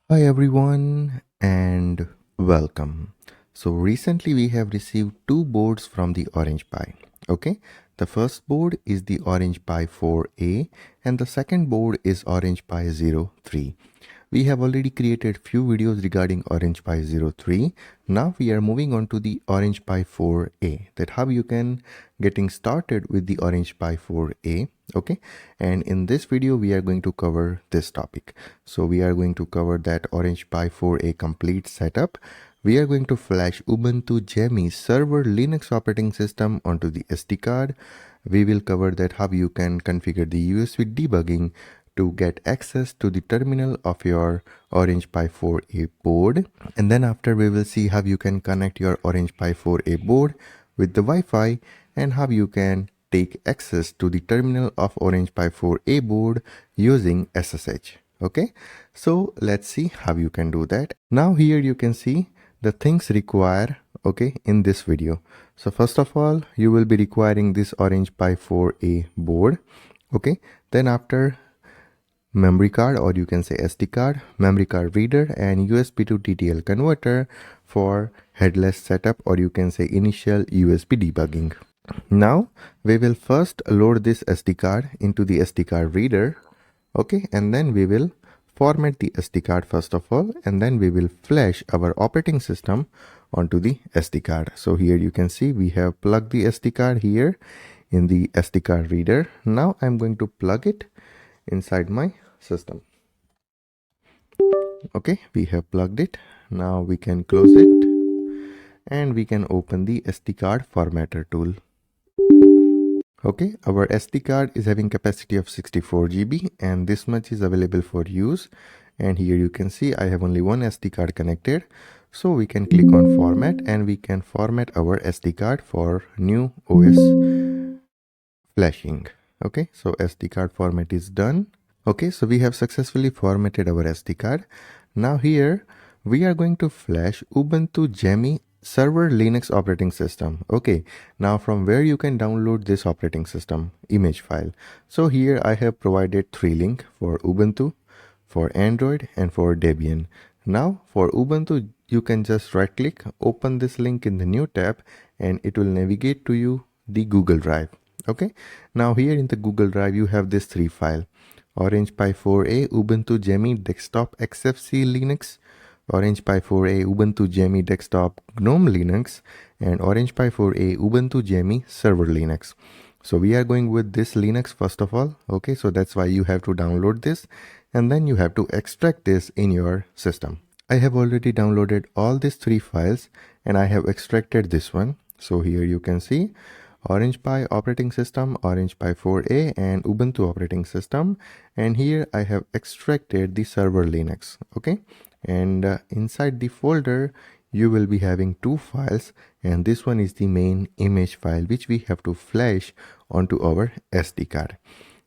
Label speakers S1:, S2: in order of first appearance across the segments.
S1: Hi everyone and welcome. So recently we have received two boards from the Orange Pi. Okay, the first board is the Orange Pi 4A and the second board is Orange Pi 03. We have already created few videos regarding Orange Pi 03. Now we are moving on to the Orange Pi 4A, that how you can getting started with the Orange Pi 4A. Okay, and in this video we are going to cover this topic. So we are going to cover that Orange Pi 4A complete setup. We are going to flash Ubuntu Jammy server Linux operating system onto the SD card. We will cover that how you can configure the USB debugging to get access to the terminal of your Orange Pi 4A board. And then after we will see how you can connect your Orange Pi 4A board with the Wi-Fi and how you can take access to the terminal of Orange Pi 4A board using SSH. Okay, so let's see how you can do that. Now here you can see the things required in this video. So first of all, you will be requiring this Orange Pi 4A board. Okay, then after memory card, or you can say SD card, memory card reader, and USB to TTL converter for headless setup, or you can say initial USB debugging. Now we will first load this SD card into the SD card reader. Okay, and then we will format the SD card first of all, and then we will flash our operating system onto the SD card. So here you can see we have plugged the SD card here in the SD card reader. Now I'm going to plug it inside my system. Okay, we have plugged it. Now we can close it and we can open the SD card formatter tool. Okay, our SD card is having capacity of 64 GB and this much is available for use. And here you can see I have only one SD card connected. So we can click on format and we can format our SD card for new OS flashing. Okay, so SD card format is done. Okay, so we have successfully formatted our SD card. Now here we are going to flash Ubuntu Jammy server Linux operating system. Okay, now from where you can download this operating system image file. So here I have provided three links for Ubuntu, for Android, and for Debian. Now for Ubuntu, you can just right click, open this link in the new tab, and it will navigate to you the Google Drive. Okay, now here in the Google Drive you have this three file: Orange Pi 4A Ubuntu Jammy Desktop XFC Linux, Orange Pi 4A Ubuntu Jammy Desktop GNOME Linux, and Orange Pi 4A Ubuntu Jammy Server Linux. So we are going with this Linux first of all. Okay, so that's why you have to download this and then you have to extract this in your system. I have already downloaded all these three files and I have extracted this one. So here you can see Orange Pi operating system, Orange Pi 4A, and Ubuntu operating system. And here I have extracted the server Linux. Okay, and inside the folder you will be having two files, and this one is the main image file which we have to flash onto our SD card.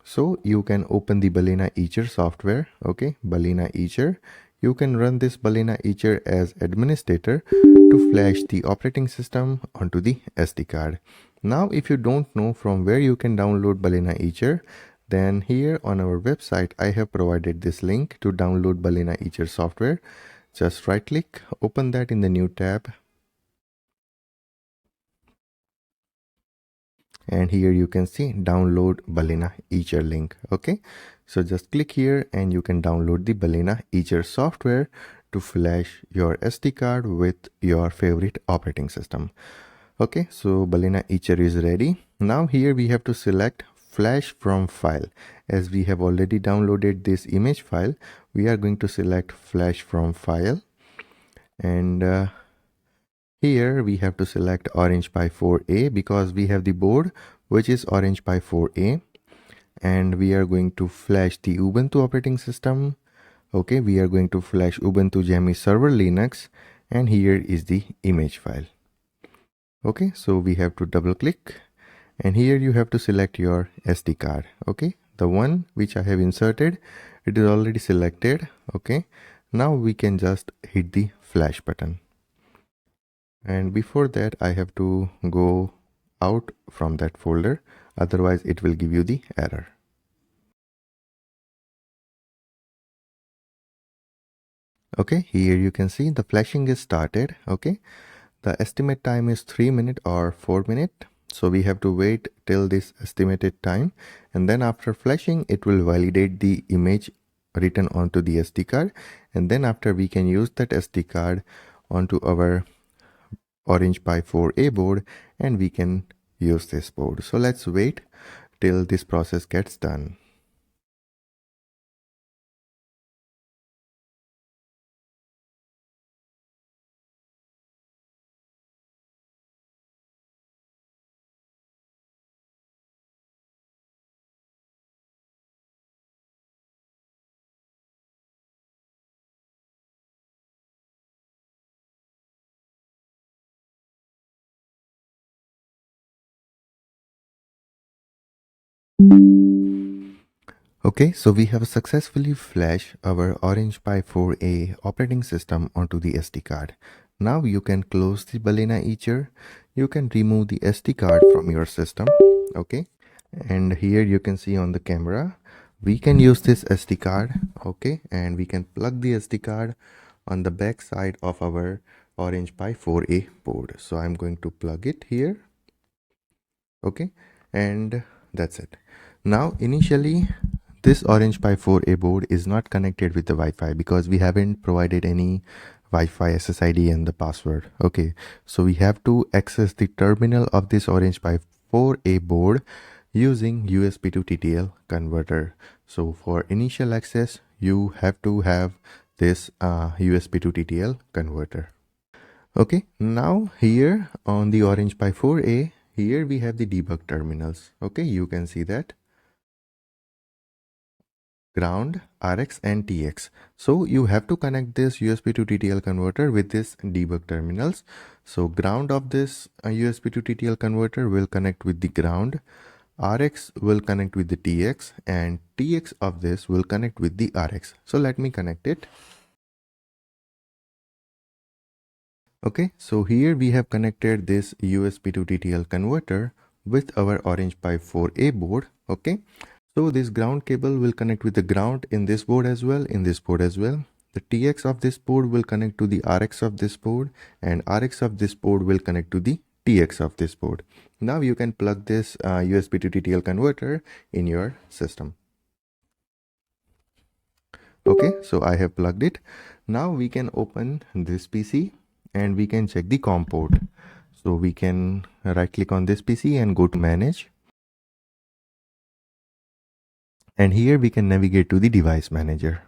S1: So you can open the Balena Etcher software. Okay, Balena Etcher. You can run this Balena Etcher as administrator to flash the operating system onto the SD card. Now, if you don't know from where you can download Balena Etcher, then here on our website, I have provided this link to download Balena Etcher software. Just right click, open that in the new tab. And here you can see download Balena Etcher link. Okay, so just click here and you can download the Balena Etcher software to flash your SD card with your favorite operating system. Okay, so Balena Etcher is ready. Now here we have to select flash from file. As we have already downloaded this image file, we are going to select flash from file, and here we have to select Orange Pi 4A because we have the board which is Orange Pi 4A, and we are going to flash the Ubuntu operating system. Okay, we are going to flash Ubuntu Jammy Server Linux, and here is the image file. Okay, so we have to double click, and here you have to select your SD card. Okay, the one which I have inserted, it is already selected. Okay, now we can just hit the flash button. And before that I have to go out from that folder, otherwise it will give you the error. Okay, here you can see the flashing is started. Okay, the estimate time is 3 minutes or 4 minutes. So we have to wait till this estimated time, and then after flashing it will validate the image written onto the SD card, and then after we can use that SD card onto our Orange Pi 4A board and we can use this board. So let's wait till this process gets done. Okay, so we have successfully flashed our Orange Pi 4A operating system onto the SD card. Now you can close the balena etcher. You can remove the SD card from your system. Okay, and here you can see on the camera, we can use this SD card. Okay, and we can plug the SD card on the back side of our Orange Pi 4A board. So I'm going to plug it here. Okay, and that's it. Now initially this Orange Pi 4A board is not connected with the Wi-Fi because we haven't provided any Wi-Fi SSID and the password. Okay, so we have to access the terminal of this Orange Pi 4A board using USB to TTL converter. So for initial access you have to have this USB to TTL converter. Okay, now here on the Orange Pi 4A, here we have the debug terminals. Okay, you can see that ground, RX and TX. So you have to connect this USB to TTL converter with this debug terminals. So ground of this USB to TTL converter will connect with the ground, RX will connect with the TX, and TX of this will connect with the RX. So let me connect it. Okay, so here we have connected this USB to TTL converter with our Orange Pi 4A board. Okay, so this ground cable will connect with the ground in this board as well, in this board as well. The TX of this board will connect to the RX of this board, and RX of this board will connect to the TX of this board. Now you can plug this USB to TTL converter in your system. Okay, so I have plugged it. Now we can open this PC and we can check the COM port. So we can right click on this PC and go to manage. And here we can navigate to the device manager.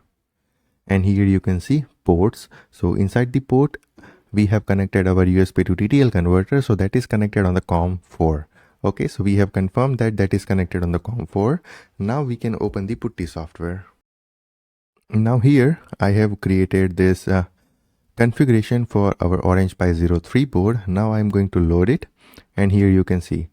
S1: And here you can see ports. So inside the port, we have connected our USB to TTL converter. So that is connected on the COM4. Okay, so we have confirmed that that is connected on the COM4. Now we can open the putty software. Now here I have created this configuration for our Orange Pi 03 board. Now I'm going to load it, and here you can see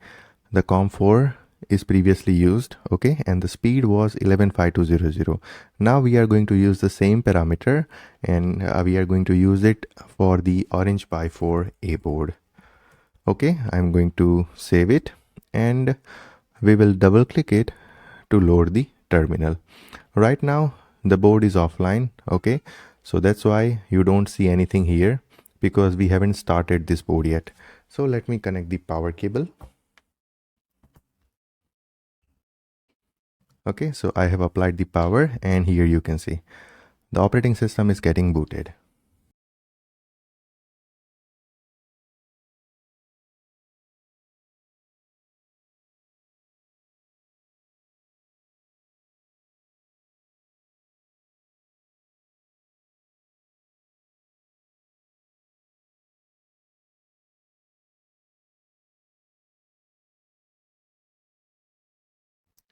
S1: the COM4 is previously used, okay, and the speed was 115200. Now we are going to use the same parameter, and we are going to use it for the Orange Pi 4A board. Okay, I'm going to save it, and we will double click it to load the terminal. Right now the board is offline. Okay, so that's why you don't see anything here, because we haven't started this board yet. So let me connect the power cable. Okay, so I have applied the power, and here you can see the operating system is getting booted.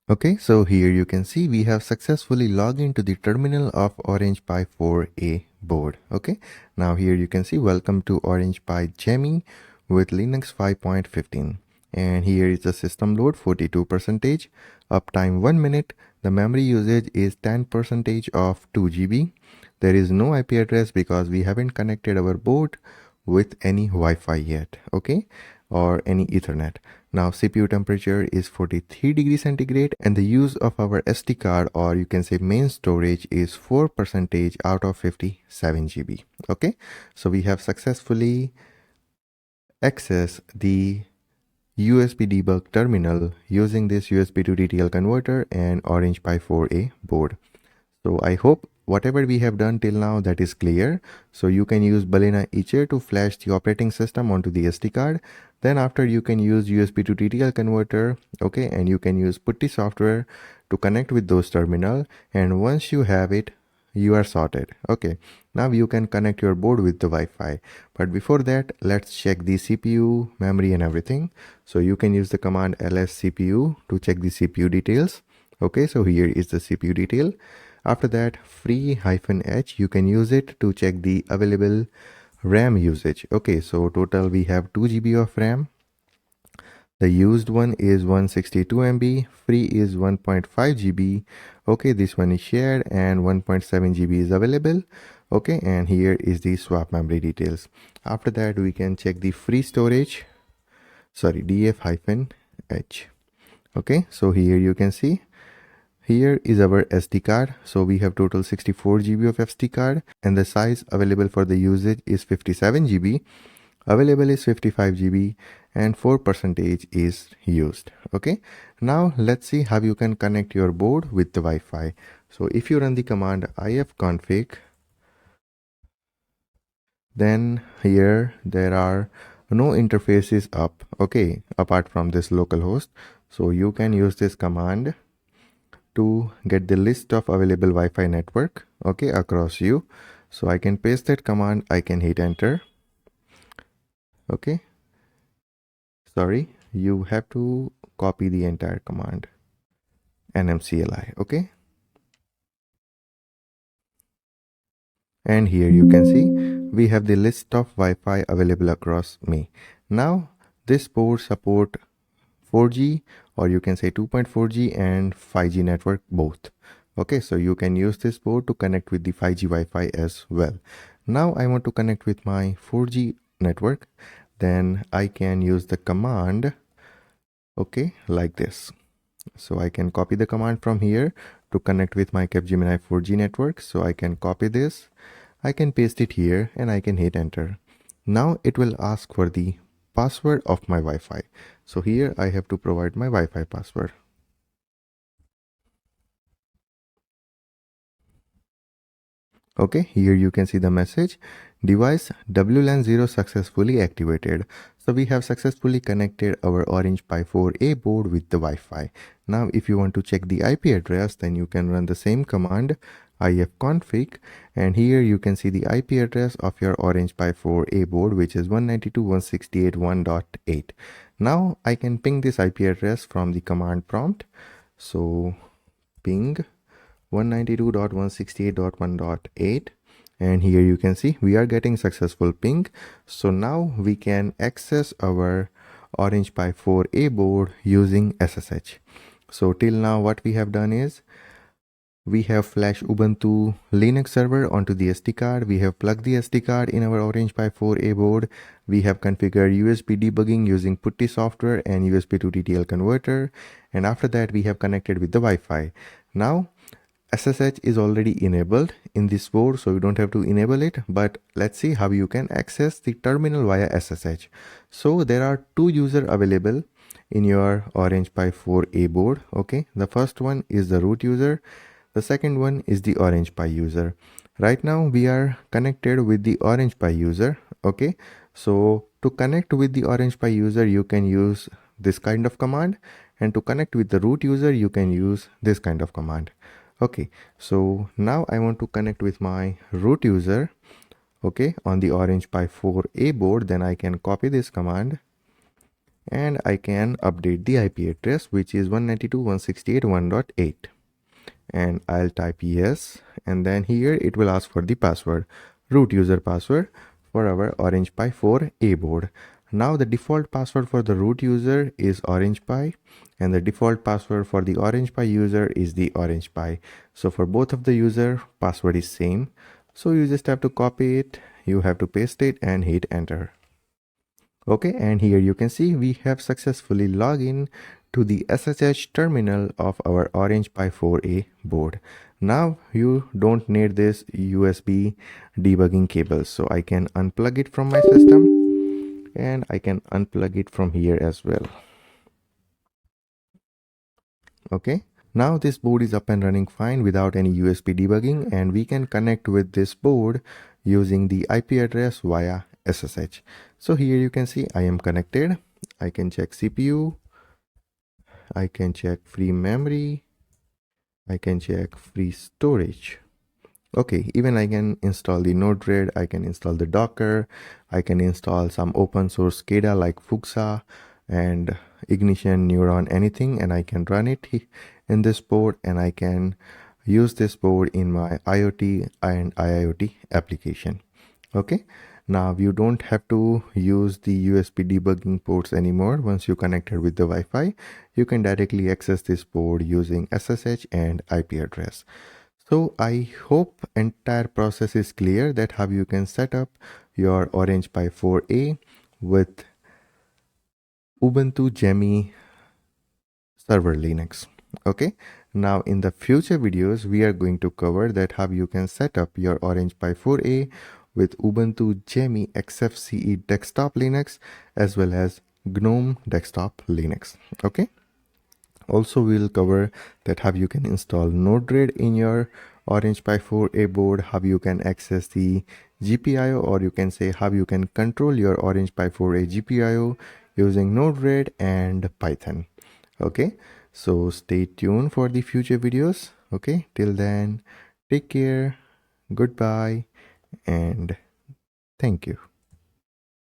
S1: Okay, so here you can see we have successfully logged into the terminal of Orange Pi 4A board. Okay, now here you can see welcome to Orange Pi Jammy with Linux 5.15, and here is the system load 42%, uptime 1 minute, the memory usage is 10% of 2 GB. There is no IP address because we haven't connected our board with any Wi-Fi yet. Okay, or any Ethernet. Now CPU temperature is 43 degrees centigrade and the use of our SD card, or you can say main storage, is 4% out of 57 GB. Okay, so we have successfully accessed the USB debug terminal using this USB to TTL converter and Orange Pi 4A board. So I hope whatever we have done till now, that is clear. So you can use Balena Etcher to flash the operating system onto the SD card. Then after, you can use USB to TTL converter, okay, and you can use Putty software to connect with those terminal. And once you have it, you are sorted. Okay, now you can connect your board with the Wi-Fi. But before that, let's check the CPU, memory and everything. So you can use the command ls cpu to check the CPU details. Okay, so here is the CPU detail. After that, free-h, you can use it to check the available RAM usage. Okay, so total we have 2 GB of RAM. The used one is 162 MB, free is 1.5 GB. Okay, this one is shared and 1.7 GB is available. Okay, and here is the swap memory details. After that, we can check the free storage, sorry, df-h. Okay, so here you can see, here is our SD card. So we have total 64 GB of SD card and the size available for the usage is 57 GB. Available is 55 GB and 4% is used. Okay, now let's see how you can connect your board with the Wi-Fi. So if you run the command ifconfig, then here there are no interfaces up, okay, apart from this localhost. So you can use this command to get the list of available Wi-Fi network, okay, across you. So I can paste that command, I can hit enter. Okay, sorry, you have to copy the entire command, nmcli. Okay, and here you can see we have the list of Wi-Fi available across me. Now this board support 4G, or you can say 2.4G and 5G network both. Okay, so you can use this board to connect with the 5G Wi-Fi as well. Now I want to connect with my 4G network, then I can use the command, okay, like this. So I can copy the command from here to connect with my Capgemini 4G network. So I can copy this, I can paste it here and I can hit enter. Now it will ask for the password of my Wi-Fi. So here I have to provide my Wi-Fi password. Okay, here you can see the message, device WLAN 0 successfully activated. So we have successfully connected our Orange Pi 4A board with the Wi-Fi. Now if you want to check the IP address, then you can run the same command ifconfig, and here you can see the IP address of your Orange Pi 4A board, which is 192.168.1.8. Now I can ping this IP address from the command prompt. So ping 192.168.1.8, and here you can see we are getting successful ping. So now we can access our Orange Pi 4A board using SSH. So till now what we have done is we have flashed Ubuntu Linux server onto the SD card. We have plugged the SD card in our Orange Pi 4A board. We have configured USB debugging using Putty software and USB to TTL converter. And after that, we have connected with the Wi-Fi. Now, SSH is already enabled in this board, so you don't have to enable it. But let's see how you can access the terminal via SSH. So there are two users available in your Orange Pi 4A board. Okay, the first one is the root user. The second one is the Orange Pi user. Right now we are connected with the Orange Pi user. Okay, so to connect with the Orange Pi user, you can use this kind of command, and to connect with the root user, you can use this kind of command. Okay, so now I want to connect with my root user, okay, on the Orange Pi 4A board. Then I can copy this command and I can update the IP address, which is 192.168.1.8. and I'll type yes, and then here it will ask for the password, root user password for our Orange Pi 4A board. Now the default password for the root user is Orange Pi, and the default password for the Orange Pi user is the Orange Pi. So for both of the user, password is same. So you just have to copy it, you have to paste it and hit enter. Okay, and here you can see we have successfully logged in to the SSH terminal of our Orange Pi 4A board. Now you don't need this USB debugging cable, so I can unplug it from my system and I can unplug it from here as well. Okay, now this board is up and running fine without any USB debugging, and we can connect with this board using the IP address via SSH. So here you can see I am connected. I can check CPU, I can check free memory, I can check free storage. Okay, even I can install the Node-RED, I can install the Docker, I can install some open source SCADA like Fuxa and Ignition, Neuron, anything, and I can run it in this board, and I can use this board in my IoT and IIoT application. Okay, now you don't have to use the USB debugging ports anymore. Once you connected with the Wi-Fi, you can directly access this board using SSH and IP address. So I hope entire process is clear that how you can set up your Orange Pi 4A with Ubuntu Jammy server Linux. Okay, now in the future videos we are going to cover that how you can set up your Orange Pi 4A with Ubuntu Jammy XFCE desktop Linux as well as GNOME desktop Linux. Okay, also we'll cover that how you can install Node-RED in your Orange Pi 4A board, how you can access the GPIO, or you can say how you can control your Orange Pi 4A GPIO using Node-RED and Python. Okay, so stay tuned for the future videos. Okay, till then, take care, goodbye, and thank you.